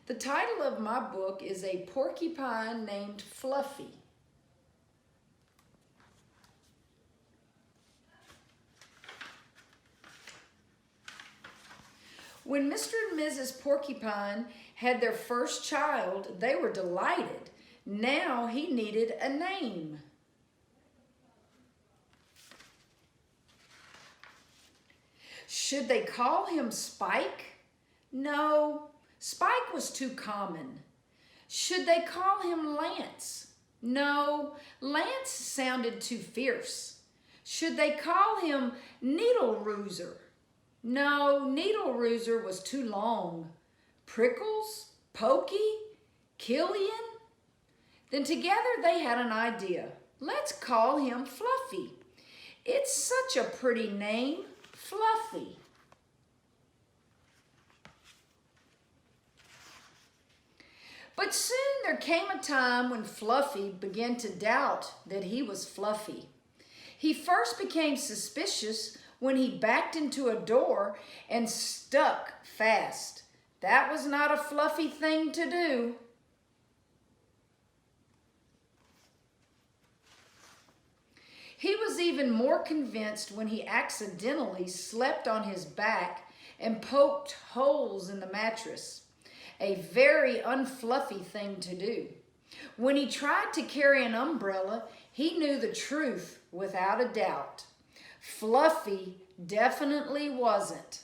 The title of my book is A Porcupine Named Fluffy. When Mr. and Mrs. Porcupine had their first child, they were delighted. Now he needed a name. Should they call him Spike? No, Spike was too common. Should they call him Lance? No, Lance sounded too fierce. Should they call him Needle Rooser? No, Needle Rooser was too long. Prickles? Pokey? Killian? Then together they had an idea. Let's call him Fluffy. It's such a pretty name, Fluffy. But soon there came a time when Fluffy began to doubt that he was Fluffy. He first became suspicious when he backed into a door and stuck fast. That was not a Fluffy thing to do. He was even more convinced when he accidentally slept on his back and poked holes in the mattress. A very unfluffy thing to do. When he tried to carry an umbrella, he knew the truth without a doubt. Fluffy definitely wasn't.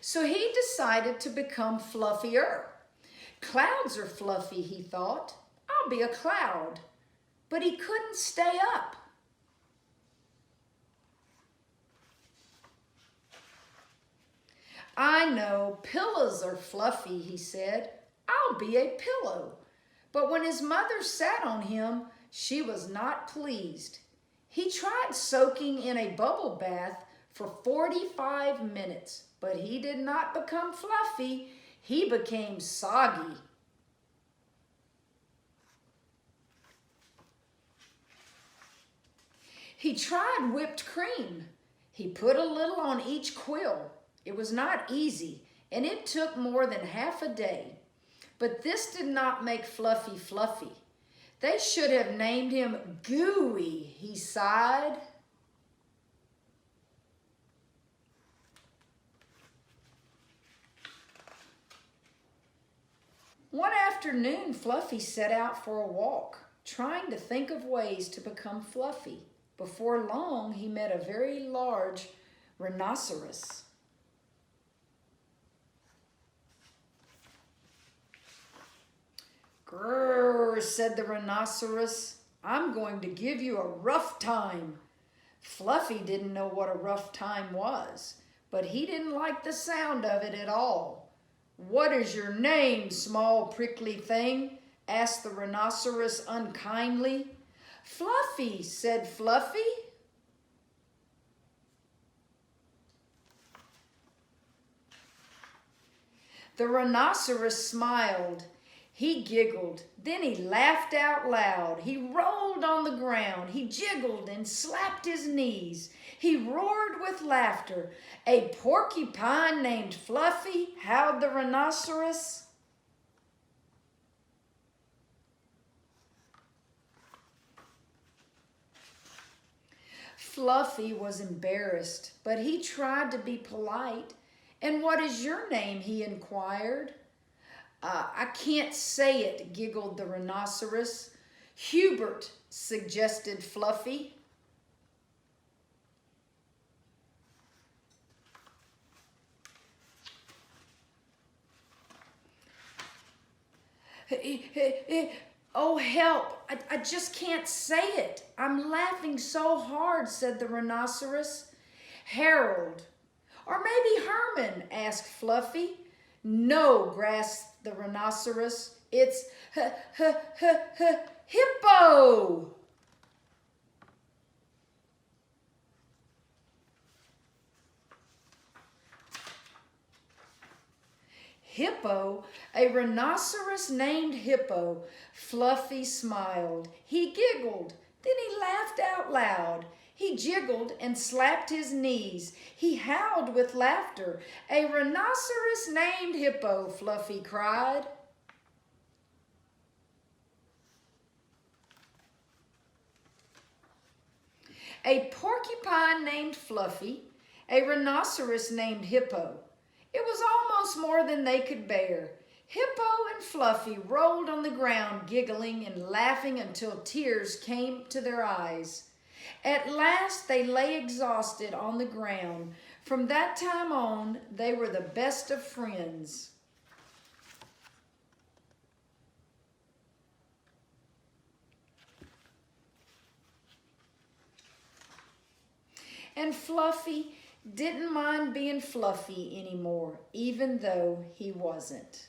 So he decided to become fluffier. Clouds are fluffy, he thought. I'll be a cloud. But he couldn't stay up. I know, pillows are fluffy, he said. I'll be a pillow. But when his mother sat on him, she was not pleased. He tried soaking in a bubble bath for 45 minutes, but he did not become fluffy. He became soggy. He tried whipped cream. He put a little on each quill. It was not easy, and it took more than half a day. But this did not make Fluffy fluffy. They should have named him Gooey, he sighed. One afternoon, Fluffy set out for a walk, trying to think of ways to become fluffy. Before long, he met a very large rhinoceros. Grrr, said the rhinoceros. I'm going to give you a rough time. Fluffy didn't know what a rough time was, but he didn't like the sound of it at all. What is your name, small prickly thing? Asked the rhinoceros unkindly. Fluffy, said Fluffy. The rhinoceros smiled. He giggled, then he laughed out loud. He rolled on the ground. He jiggled and slapped his knees. He roared with laughter. A porcupine named Fluffy, howled the rhinoceros. Fluffy was embarrassed, but he tried to be polite. And what is your name? He inquired. I can't say it, giggled the rhinoceros. Hubert, suggested Fluffy. Oh, help, I just can't say it. I'm laughing so hard, said the rhinoceros. Harold, or maybe Herman, asked Fluffy. No, grasped the rhinoceros. It's Hippo. Hippo, a rhinoceros named Hippo. Fluffy smiled. He giggled. Then he laughed out loud. He jiggled and slapped his knees. He howled with laughter. A rhinoceros named Hippo, Fluffy cried. A porcupine named Fluffy, a rhinoceros named Hippo. It was almost more than they could bear. Hippo and Fluffy rolled on the ground, giggling and laughing until tears came to their eyes. At last they lay exhausted on the ground. From that time on, they were the best of friends. And Fluffy didn't mind being Fluffy anymore, even though he wasn't.